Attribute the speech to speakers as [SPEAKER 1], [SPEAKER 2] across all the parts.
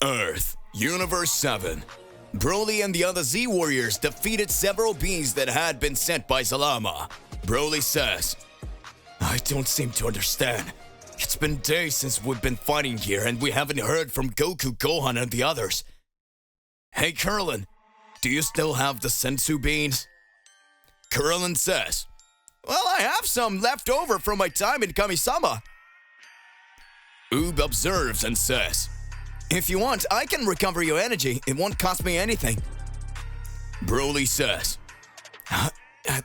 [SPEAKER 1] Earth, Universe 7. Broly and the other Z-Warriors defeated several beings that had been sent by Zalama. Broly says, I don't seem to understand. It's been days since we've been fighting here and we haven't heard from Goku, Gohan, and the others. Hey, Krillin, do you still have the sensu beans? Krillin says, well, I have some left over from my time in Kami-sama. Oob observes and says, if you want, I can recover your energy. It won't cost me anything. Broly says,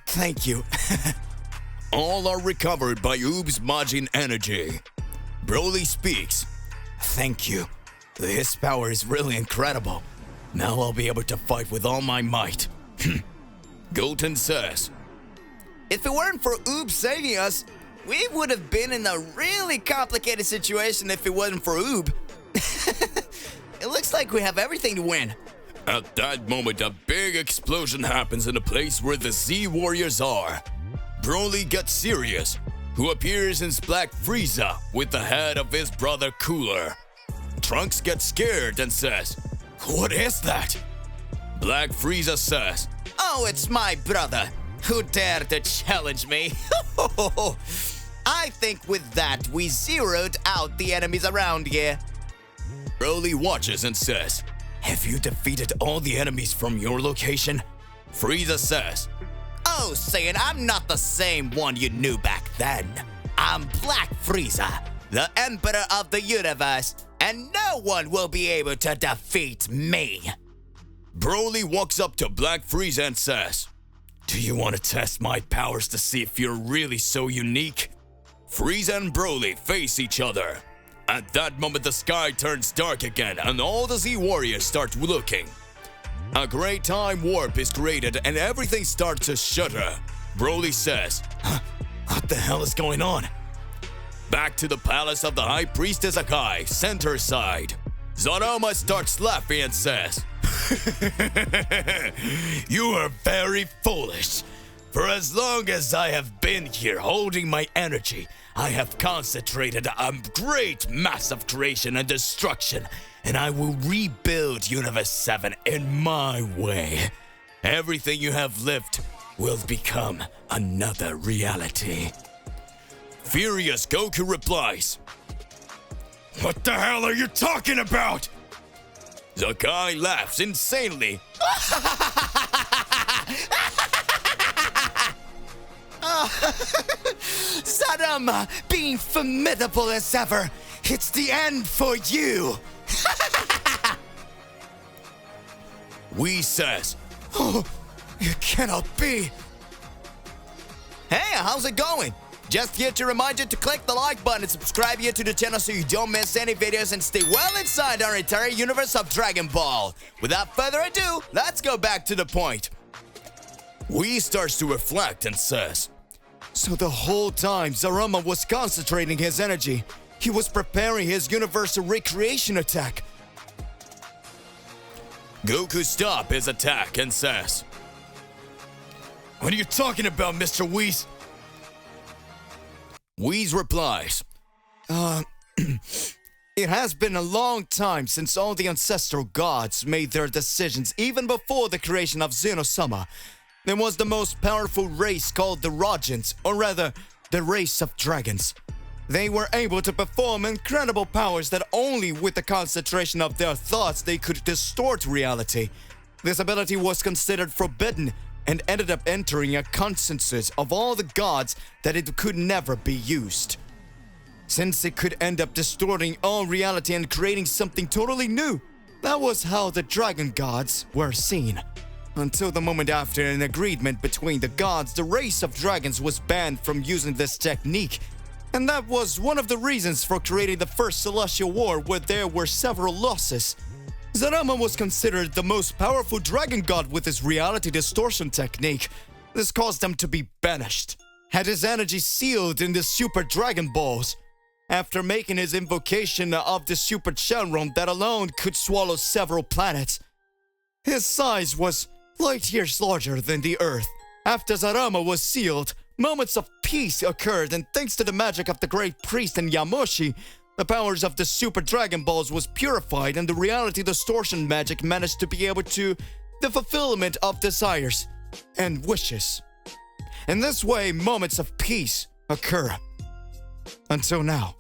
[SPEAKER 1] thank you. All are recovered by Oob's Majin energy. Broly speaks, thank you. This power is really incredible. Now I'll be able to fight with all my might. Goten says, if it weren't for Oob saving us, we would have been in a really complicated situation if it wasn't for Oob. It looks like we have everything to win. At that moment, a big explosion happens in the place where the Z-Warriors are. Broly gets serious, who appears in Black Frieza with the head of his brother Cooler. Trunks gets scared and says, what is that? Black Frieza says, oh, it's my brother. Who dared to challenge me? I think with that, we zeroed out the enemies around here. Broly watches and says, have you defeated all the enemies from your location? Frieza says, oh, Saiyan, I'm not the same one you knew back then. I'm Black Frieza, the Emperor of the Universe, and no one will be able to defeat me. Broly walks up to Black Frieza and says, do you want to test my powers to see if you're really so unique? Frieza and Broly face each other. At that moment, the sky turns dark again and all the Z-Warriors start looking. A great time warp is created and everything starts to shudder. Broly says, what the hell is going on? Back to the palace of the High Priestess Akai, center side. Zarama starts laughing and says, you are very foolish. For as long as I have been here holding my energy, I have concentrated a great mass of creation and destruction, and I will rebuild Universe 7 in my way. Everything you have lived will become another reality. Furious Goku replies, what the hell are you talking about? Zakai laughs insanely. Sadama, being formidable as ever, it's the end for you. Whis says, oh, it cannot be. Hey, how's it going? Just here to remind you to click the like button and subscribe here to the channel so you don't miss any videos and stay well inside our entire universe of Dragon Ball. Without further ado, let's go back to the point. Whis starts to reflect and says, so the whole time Zarama was concentrating his energy. He was preparing his universal recreation attack. Goku stops his attack and says, what are you talking about, Mr. Whis? Whis replies, it has been a long time since all the ancestral gods made their decisions even before the creation of Xeno-sama. There was the most powerful race called the Rajans, or rather, the race of dragons. They were able to perform incredible powers that only with the concentration of their thoughts they could distort reality. This ability was considered forbidden and ended up entering a consensus of all the gods that it could never be used. Since it could end up distorting all reality and creating something totally new, that was how the dragon gods were seen. Until the moment after an agreement between the gods, the race of dragons was banned from using this technique. And that was one of the reasons for creating the first Celestial War, where there were several losses. Zarama was considered the most powerful dragon god with his reality distortion technique. This caused him to be banished, had his energy sealed in the Super Dragon Balls. After making his invocation of the Super Shenron that alone could swallow several planets, his size was light years larger than the Earth. After Zarama was sealed, moments of peace occurred, and thanks to the magic of the great priest and Yamoshi, The powers of the Super Dragon Balls was purified and the reality distortion magic managed to be able to the fulfillment of desires and wishes. In this way, moments of peace occur. Until now.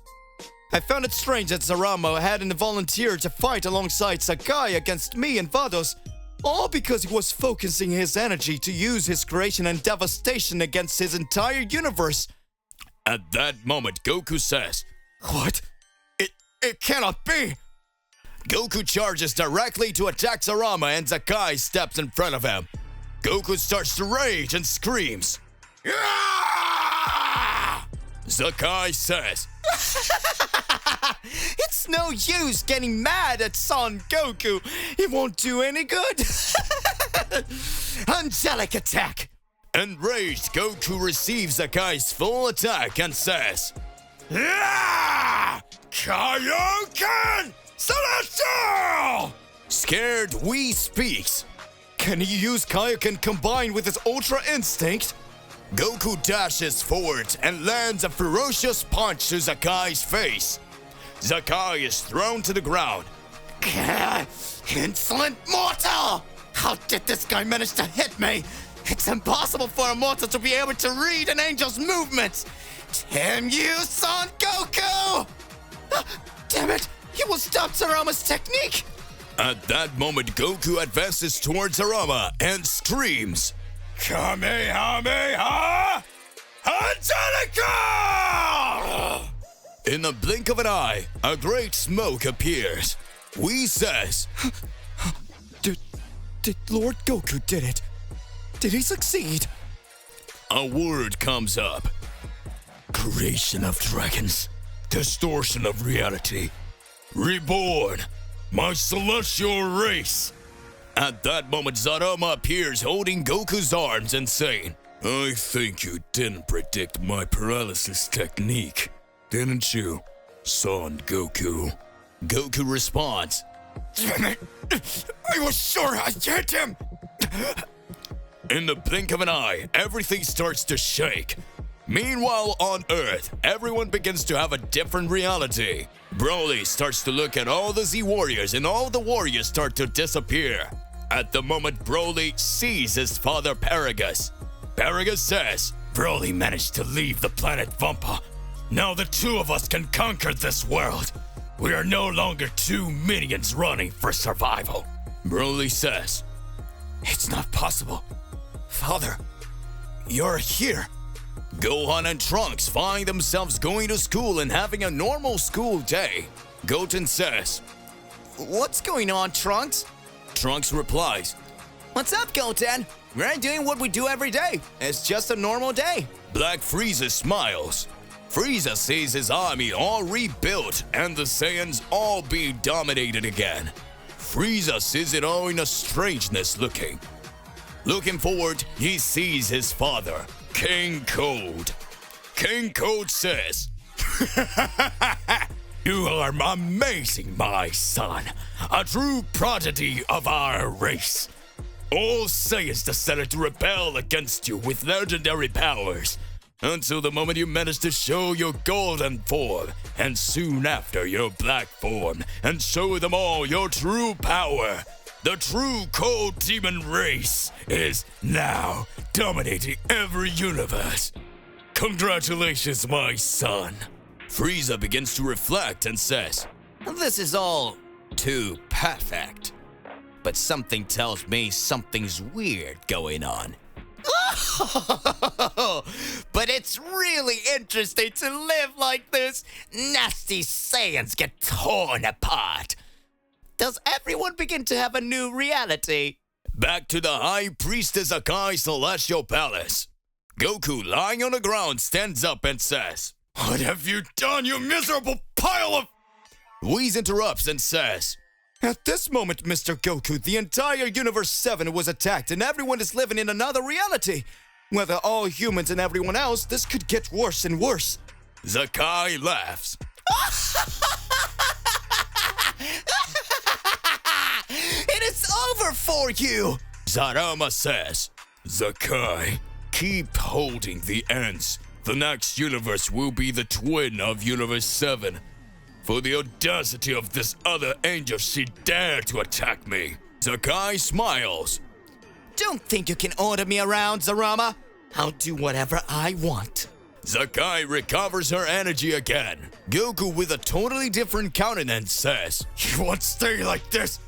[SPEAKER 1] I found it strange that Zarama hadn't volunteered to fight alongside Sakai against me and Vados, all because he was focusing his energy to use his creation and devastation against his entire universe. At that moment, Goku says, "What? It cannot be!" Goku charges directly to attack Zarama and Sakai steps in front of him. Goku starts to rage and screams. "Ah!" Sakai says, "It's no use getting mad at Son Goku. It won't do any good." Angelic attack. Enraged, Goku receives Sakai's full attack and says, "Ah! Kaioken Celestial!" Scared, Whis speaks. Can he use Kaioken combined with his Ultra Instinct? Goku dashes forward and lands a ferocious punch to Sakai's face. Sakai is thrown to the ground. Insolent mortal! How did this guy manage to hit me? It's impossible for a mortal to be able to read an angel's movements. Damn you, Son Goku! Damn it! He will stop Zarama's technique! At that moment, Goku advances towards Zarama and screams, "Kamehameha! Angelica!" In the blink of an eye, a great smoke appears. Whis says, Did Lord Goku did it? Did he succeed? A word comes up. Creation of dragons. Distortion of reality. Reborn. My celestial race. At that moment, Zarama appears holding Goku's arms and saying, "I think you didn't predict my paralysis technique, didn't you, Son Goku?" Goku responds, "Damn it! I was sure I hit him!" In the blink of an eye, everything starts to shake. Meanwhile, on Earth, everyone begins to have a different reality. Broly starts to look at all the Z Warriors and all the warriors start to disappear. At the moment, Broly sees his father Paragus. Paragus says, "Broly managed to leave the planet Vampa. Now the two of us can conquer this world. We are no longer two minions running for survival." Broly says, "It's not possible. Father, you're here." Gohan and Trunks find themselves going to school and having a normal school day. Goten says, "What's going on, Trunks?" Trunks replies, "What's up, Goten? We're doing what we do every day. It's just a normal day." Black Frieza smiles. Frieza sees his army all rebuilt and the Saiyans all being dominated again. Frieza sees it all in a strangeness looking. Looking forward, he sees his father, King Cold. King Cold says, "You are amazing, my son. A true prodigy of our race. All Saiyans decided to rebel against you with legendary powers, until the moment you managed to show your golden form, and soon after your black form, and show them all your true power. The true cold demon race is now dominating every universe. Congratulations, my son." Frieza begins to reflect and says, "This is all too perfect. But something tells me something's weird going on." But it's really interesting to live like this. Nasty Saiyans get torn apart. Does everyone begin to have a new reality? Back to the High Priestess Akai's Celestial Palace. Goku, lying on the ground, stands up and says, "What have you done, you miserable pile of—" Whis interrupts and says, "At this moment, Mr. Goku, the entire Universe 7 was attacked and everyone is living in another reality. Whether all humans and everyone else, this could get worse and worse." Sakai laughs. "It is over for you," Zarama says. "Sakai, keep holding the ends. The next universe will be the twin of Universe 7. For the audacity of this other angel, she dared to attack me. Gokui smiles.
[SPEAKER 2] Don't think you can order me around, Zarama. I'll do whatever I want.
[SPEAKER 1] Gokui recovers her energy again. Goku, with a totally different countenance, says, "You won't stay like this.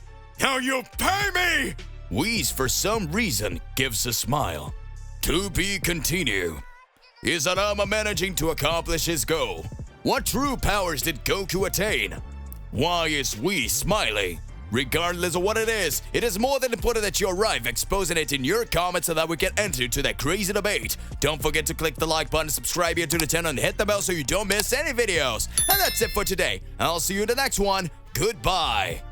[SPEAKER 1] Now you pay me!" Whis, for some reason, gives a smile. To be continued. Is Arama managing to accomplish his goal? What true powers did Goku attain? Why is Whis smiling? Regardless of what it is more than important that you arrive exposing it in your comments so that we can enter to that crazy debate. Don't forget to click the like button, subscribe here to the channel, and hit the bell so you don't miss any videos. And that's it for today. I'll see you in the next one. Goodbye.